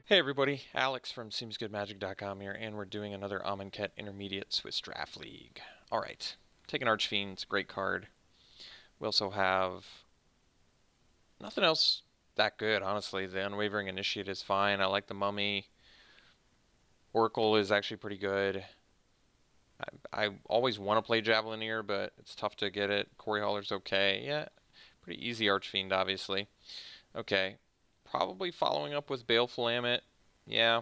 Hey everybody, Alex from SeemsGoodMagic.com here, and we're doing another Amonkhet Intermediate Swiss Draft League. Alright, taking Archfiend, it's a great card. We also have nothing else that good, honestly. The Unwavering Initiate is fine. I like the Mummy. Oracle is actually pretty good. I always want to play Javelineer, but it's tough to get it. Quarry Hauler's okay. Yeah, pretty easy Archfiend, obviously. Okay, probably following up with Baleful Amit. Yeah,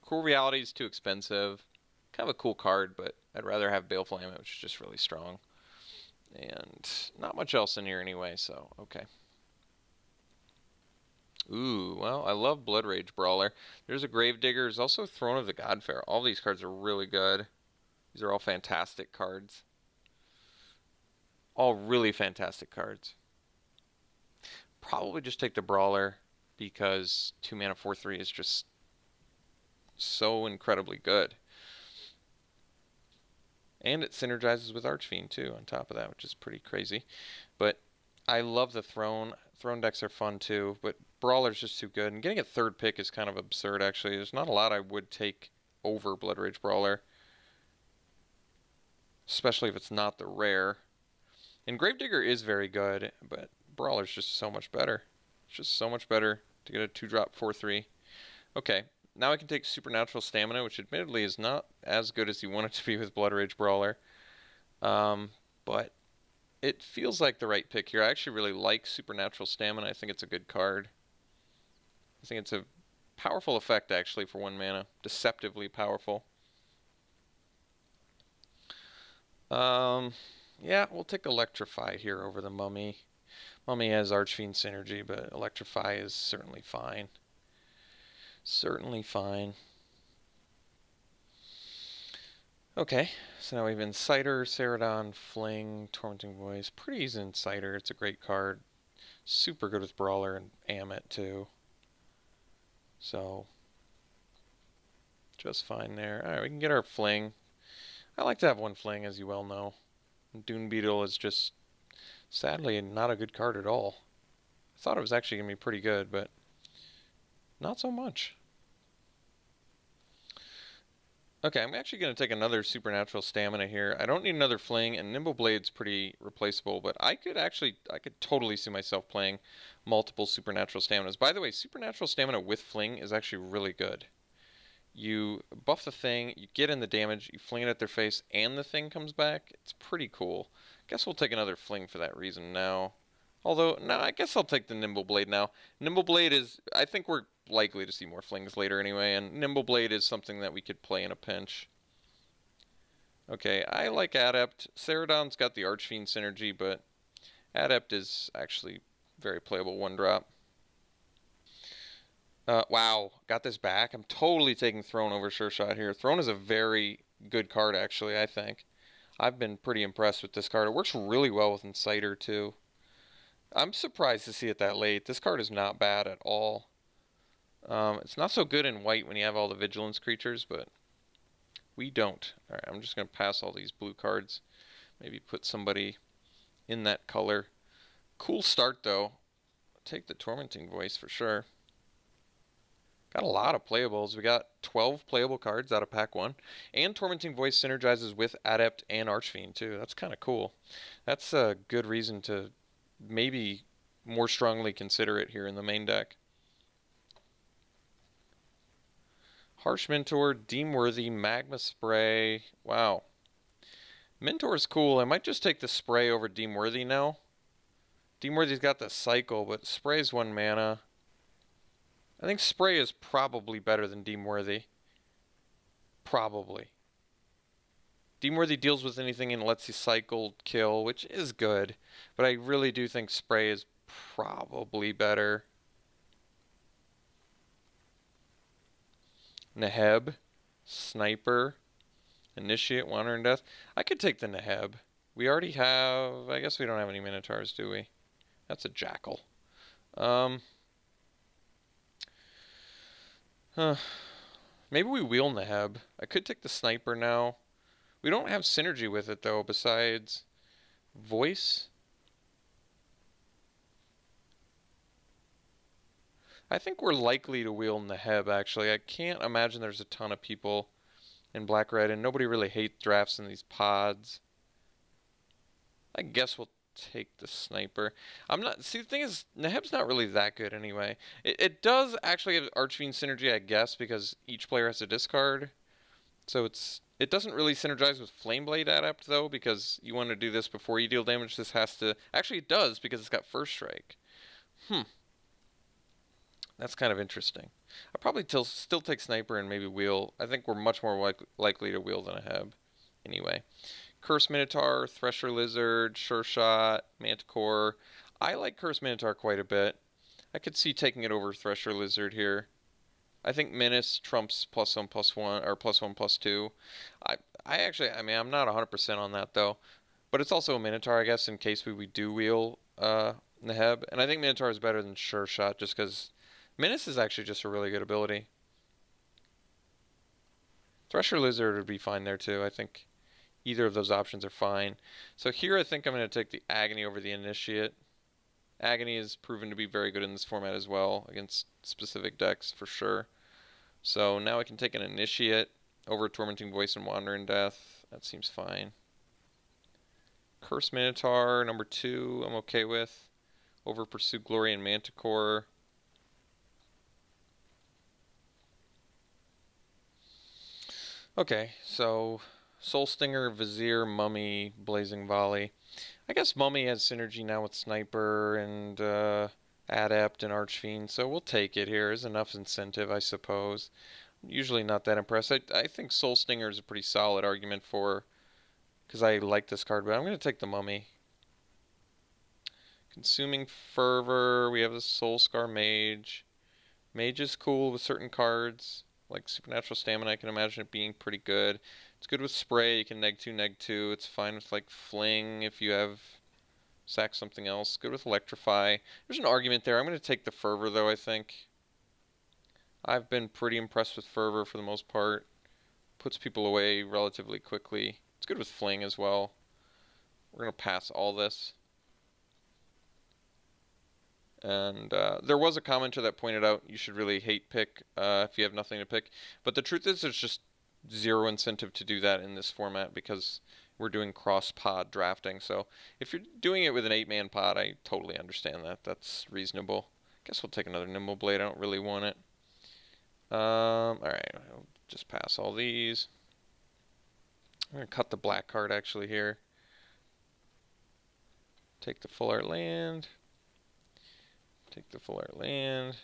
Cruel Reality is too expensive. Kind of a cool card, but I'd rather have Baleful Amit, which is just really strong. And not much else in here anyway, so okay. Ooh, well, I love Blood Rage Brawler. There's a Gravedigger. There's also Throne of the Godfair. All these cards are really good. These are all fantastic cards. All really fantastic cards. Probably just take the Brawler because 2 mana 4/3 is just so incredibly good. And it synergizes with Archfiend too on top of that, which is pretty crazy. But I love the Throne. Throne decks are fun too, but Brawler's just too good. And getting a third pick is kind of absurd actually. There's not a lot I would take over Blood Rage Brawler. Especially if it's not the rare. And Gravedigger is very good, but Brawler's just so much better. It's just so much better to get a 2-drop 4/3. Okay, now I can take Supernatural Stamina, which admittedly is not as good as you want it to be with Blood Rage Brawler. But it feels like the right pick here. I actually really like Supernatural Stamina. I think it's a good card. I think it's a powerful effect actually for 1 mana. Deceptively powerful. Yeah, we'll take Electrify here over the Mummy. Mummy has Archfiend synergy, but Electrify is certainly fine. Certainly fine. Okay, so now we have Inciter, Ceradon, Fling, Tormenting Voice. Pretty easy Inciter, it's a great card. Super good with Brawler and Amit too. So, just fine there. Alright, we can get our Fling. I like to have 1 Fling, as you well know. Dune Beetle is just, sadly, not a good card at all. I thought it was actually going to be pretty good, but not so much. Okay, I'm actually going to take another Supernatural Stamina here. I don't need another Fling, and Nimble Blade's pretty replaceable, but I could totally see myself playing multiple Supernatural Staminas. By the way, Supernatural Stamina with Fling is actually really good. You buff the thing, you get in the damage, you fling it at their face, and the thing comes back. It's pretty cool. Guess we'll take another Fling for that reason now. Although, no, I guess I'll take the Nimble Blade now. Nimble Blade is, I think we're likely to see more Flings later anyway, and Nimble Blade is something that we could play in a pinch. Okay, I like Adept. Ceradon's got the Archfiend synergy, but Adept is actually very playable 1-drop. Wow, got this back. I'm totally taking Throne over Sure Shot here. Throne is a very good card, actually, I think. I've been pretty impressed with this card. It works really well with Inciter, too. I'm surprised to see it that late. This card is not bad at all. It's not so good in white when you have all the Vigilance creatures, but we don't. Alright, I'm just going to pass all these blue cards. Maybe put somebody in that color. Cool start, though. Take the Tormenting Voice for sure. Got a lot of playables. We got 12 playable cards out of pack 1. And Tormenting Voice synergizes with Adept and Archfiend, too. That's kind of cool. That's a good reason to maybe more strongly consider it here in the main deck. Harsh Mentor, Deemworthy, Magma Spray. Wow. Mentor's cool. I might just take the Spray over Deemworthy now. Deemworthy's got the Cycle, but Spray's 1 mana. I think Spray is probably better than Deemworthy. Probably. Deemworthy deals with anything and lets you cycle, kill, which is good. But I really do think Spray is probably better. Neheb, Sniper, Initiate, Wandering Death. I could take the Neheb. We already have... I guess we don't have any Minotaurs, do we? That's a Jackal. Maybe we wheel Neheb. I could take the Sniper now. We don't have synergy with it, though, besides Voice. I think we're likely to wheel Neheb, actually. I can't imagine there's a ton of people in black-red, and nobody really hates drafts in these pods. I guess we'll take the sniper. I'm not. See, the thing is, Neheb's not really that good anyway. It does actually have Archfiend synergy, I guess, because each player has a discard. So it doesn't really synergize with Flameblade Adept though, because you want to do this before you deal damage. This has to. Actually, it does because it's got First Strike. That's kind of interesting. I'll probably still take Sniper and maybe wheel. I think we're much more likely to wheel than a Heb. Anyway. Curse Minotaur, Thresher Lizard, Sure Shot, Manticore. I like Curse Minotaur quite a bit. I could see taking it over Thresher Lizard here. I think Menace trumps +1/+1 or +1/+2. I mean, I'm not 100% on that though. But it's also a Minotaur, I guess, in case we do wheel Neheb. And I think Minotaur is better than Sure Shot just because Menace is actually just a really good ability. Thresher Lizard would be fine there too, I think. Either of those options are fine. So here I think I'm going to take the Agony over the Initiate. Agony is proven to be very good in this format as well, against specific decks for sure. So now I can take an Initiate over Tormenting Voice and Wandering Death. That seems fine. Curse Minotaur, number 2, I'm okay with. Over Pursue Glory and Manticore. Okay, so Soul Stinger, Vizier, Mummy, Blazing Volley. I guess Mummy has synergy now with Sniper and Adept and Archfiend, so we'll take it here. There's enough incentive, I suppose. Usually not that impressed. I think Soul Stinger is a pretty solid argument for, because I like this card, but I'm going to take the Mummy. Consuming Fervor, we have the Soul Scar Mage. Mage is cool with certain cards, like Supernatural Stamina. I can imagine it being pretty good. It's good with Spray, you can neg 2. It's fine with like Fling if you have sack something else. Good with Electrify. There's an argument there. I'm going to take the Fervor though, I think. I've been pretty impressed with Fervor for the most part. Puts people away relatively quickly. It's good with Fling as well. We're going to pass all this. And there was a commenter that pointed out you should really hate pick if you have nothing to pick. But the truth is there's just zero incentive to do that in this format because we're doing cross-pod drafting. So if you're doing it with an 8-man pod, I totally understand that. That's reasonable. Guess we'll take another Nimble Blade. I don't really want it. Alright, I'll just pass all these. I'm going to cut the black card actually here. Take the Full Art Land. Take the Full Art Land.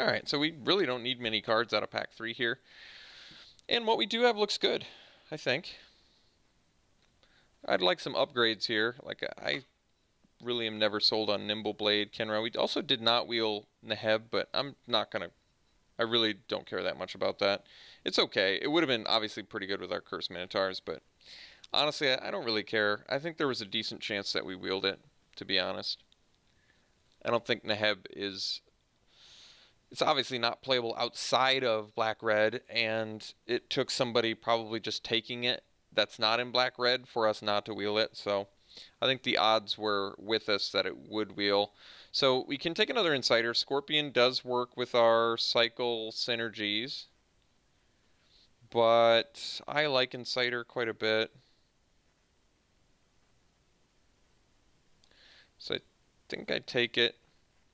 Alright, so we really don't need many cards out of pack 3 here. And what we do have looks good, I think. I'd like some upgrades here. Like, I really am never sold on Nimble Blade, Kenra. We also did not wheel Neheb, but I'm not going to... I really don't care that much about that. It's okay. It would have been obviously pretty good with our Cursed Minotaurs, but honestly, I don't really care. I think there was a decent chance that we wheeled it, to be honest. I don't think Neheb is... It's obviously not playable outside of black-red, and it took somebody probably just taking it that's not in black-red for us not to wheel it, so I think the odds were with us that it would wheel. So we can take another Insider. Scorpion does work with our cycle synergies, but I like Insider quite a bit. So I think I take it.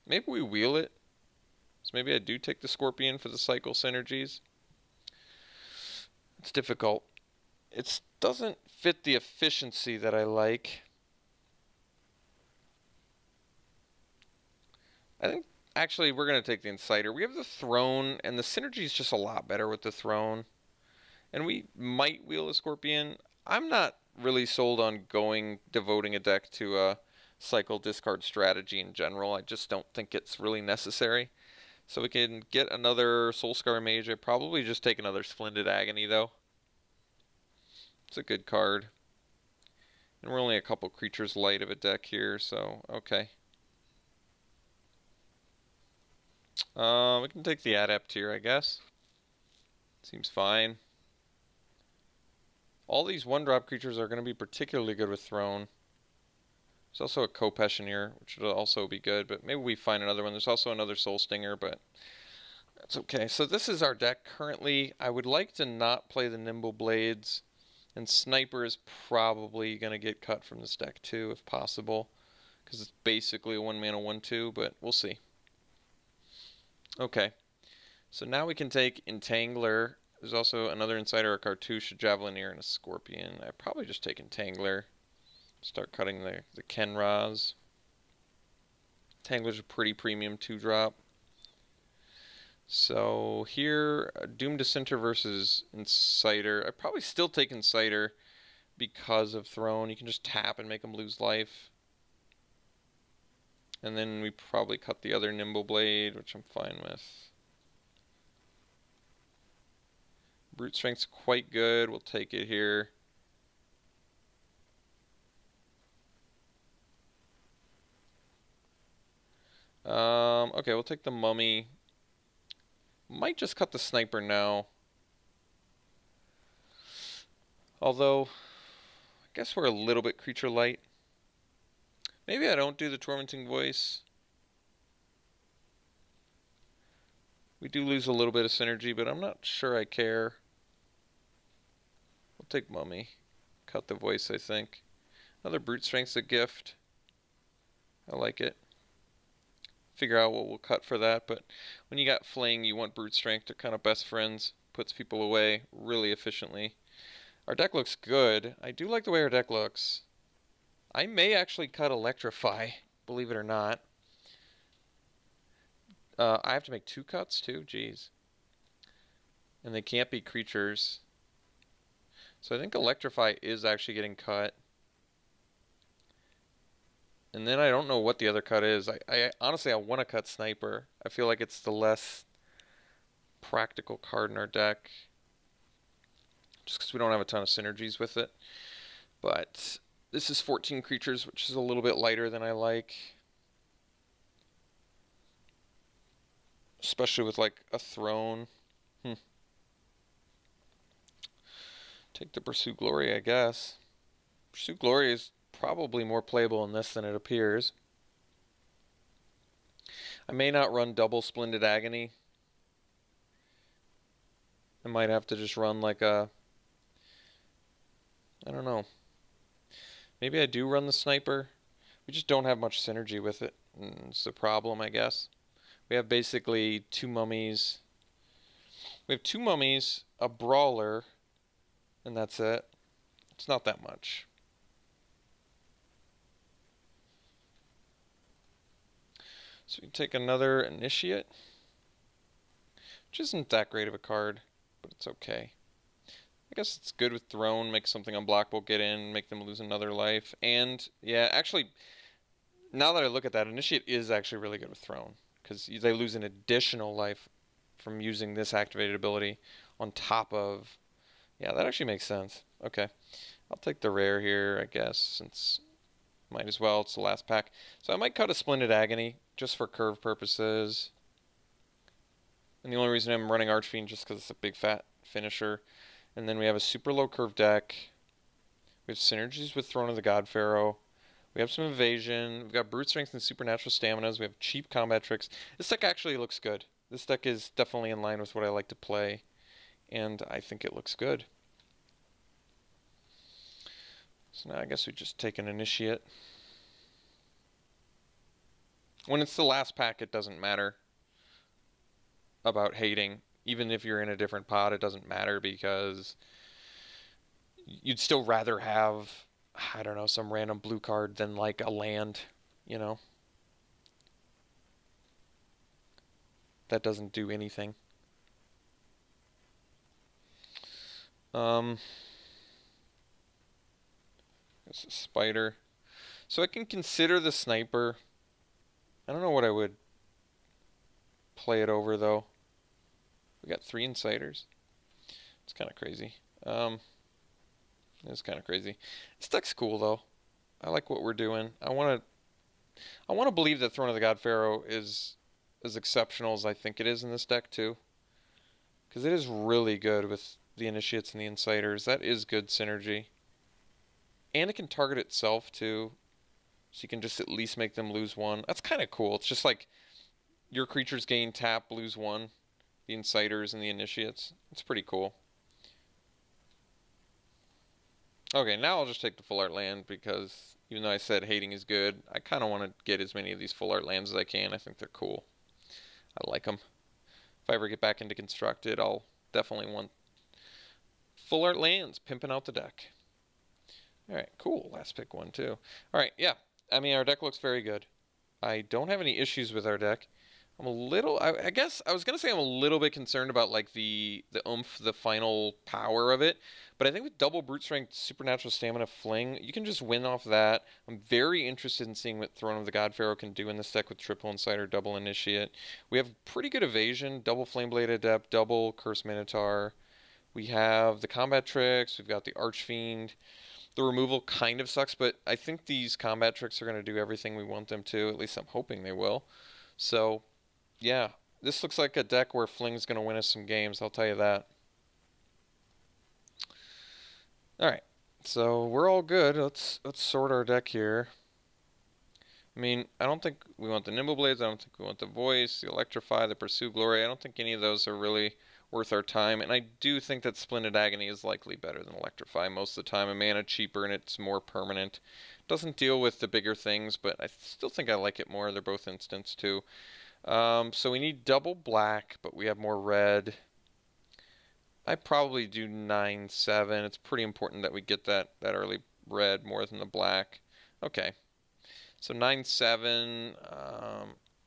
Maybe we wheel it. So maybe I do take the Scorpion for the cycle synergies. It's difficult. It doesn't fit the efficiency that I like. I think actually we're going to take the Insider. We have the Throne, and the synergy is just a lot better with the Throne. And we might wheel a Scorpion. I'm not really sold on devoting a deck to a cycle discard strategy in general. I just don't think it's really necessary. So we can get another Soulscar Mage. I probably just take another Splendid Agony though. It's a good card. And we're only a couple creatures light of a deck here, so okay. We can take the Adept here, I guess. Seems fine. All these 1-drop creatures are going to be particularly good with Throne. There's also a Kopessioneer, which would also be good, but maybe we find another one. There's also another Soul Stinger, but that's okay. So this is our deck currently. I would like to not play the Nimble Blades, and Sniper is probably going to get cut from this deck too, if possible, because it's basically a 1-mana 1/2, but we'll see. Okay, so now we can take Entangler. There's also another Insider, a Cartouche, a Javelineer, and a Scorpion. I'd probably just take Entangler. Start cutting the Kenras. Entangler's a pretty premium 2-drop. So here, Doom Dissenter versus Inciter. I'd probably still take Inciter because of Throne. You can just tap and make them lose life. And then we probably cut the other Nimble Blade, which I'm fine with. Brute Strength's quite good. We'll take it here. Okay, we'll take the Mummy. Might just cut the Sniper now. Although, I guess we're a little bit creature light. Maybe I don't do the Tormenting Voice. We do lose a little bit of synergy, but I'm not sure I care. We'll take Mummy. Cut the Voice, I think. Another Brute Strength's a gift. I like it. Figure out what we'll cut for that, but when you got Fling, you want Brute Strength. They're kind of best friends. Puts people away really efficiently. Our deck looks good. I do like the way our deck looks. I may actually cut Electrify, believe it or not. I have to make 2 cuts too? Jeez. And they can't be creatures. So I think Electrify is actually getting cut. And then I don't know what the other cut is. I honestly, I want to cut Sniper. I feel like it's the less practical card in our deck. Just because we don't have a ton of synergies with it. But this is 14 creatures, which is a little bit lighter than I like. Especially with like a Throne. Take the Pursue Glory, I guess. Pursue Glory is probably more playable in this than it appears. I may not run double Splendid Agony. I might have to just run like a... I don't know. Maybe I do run the Sniper. We just don't have much synergy with it. It's the problem, I guess. We have basically 2 mummies. We have 2 mummies, a Brawler, and that's it. It's not that much. So we can take another Initiate, which isn't that great of a card, but it's okay. I guess it's good with Throne, make something unblockable, get in, make them lose another life. And, yeah, actually, now that I look at that, Initiate is actually really good with Throne, because they lose an additional life from using this activated ability on top of... Yeah, that actually makes sense. Okay. I'll take the rare here, I guess, since might as well. It's the last pack. So I might cut a Splendid Agony, just for curve purposes. And the only reason I'm running Archfiend just because it's a big fat finisher. And then we have a super low curve deck. We have synergies with Throne of the God Pharaoh. We have some evasion. We've got Brute Strength and Supernatural Staminas. We have cheap combat tricks. This deck actually looks good. This deck is definitely in line with what I like to play. And I think it looks good. So now I guess we just take an Initiate. When it's the last pack, it doesn't matter about hating. Even if you're in a different pod, it doesn't matter because you'd still rather have, I don't know, some random blue card than like a land, you know? That doesn't do anything. It's a Spider. So I can consider the Sniper. I don't know what I would play it over, though. We got 3 Insiders. It's kind of crazy. It's kind of crazy. This deck's cool, though. I like what we're doing. I want to believe that Throne of the God Pharaoh is as exceptional as I think it is in this deck, too. Because it is really good with the Initiates and the Insiders. That is good synergy. And it can target itself, too. So you can just at least make them lose 1. That's kind of cool. It's just like your creatures gain tap, lose 1. The Inciters and the Initiates. It's pretty cool. Okay, now I'll just take the full art land because even though I said hating is good, I kind of want to get as many of these full art lands as I can. I think they're cool. I like them. If I ever get back into Constructed, I'll definitely want full art lands, pimping out the deck. Alright, cool. Last pick one, too. Alright, yeah. I mean, our deck looks very good. I don't have any issues with our deck. I'm a little, I guess, I was going to say I'm a little bit concerned about, like, the oomph, the final power of it. But I think with double Brute Strength, Supernatural Stamina, Fling, you can just win off that. I'm very interested in seeing what Throne of the God Pharaoh can do in this deck with triple Inciter, double Initiate. We have pretty good evasion, double Flameblade Adept, double Curse Minotaur. We have the Combat Tricks, we've got the Archfiend. The removal kind of sucks, but I think these Combat Tricks are going to do everything we want them to. At least I'm hoping they will. So, yeah, this looks like a deck where Fling's going to win us some games, I'll tell you that. Alright, so we're all good. Let's sort our deck here. I mean, I don't think we want the Nimble Blades, I don't think we want the Voice, the Electrify, the Pursue Glory. I don't think any of those are really worth our time, and I do think that Splendid Agony is likely better than Electrify most of the time. A mana cheaper and it's more permanent. Doesn't deal with the bigger things, but I still think I like it more. They're both instants too. So we need double black, but we have more red. I probably do 9/7. It's pretty important that we get that early red more than the black. Okay. So 9/7.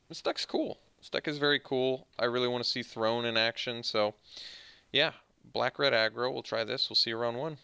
This deck's cool. This deck is very cool. I really want to see Throne in action. So, yeah. Black-red aggro. We'll try this. We'll see you round 1.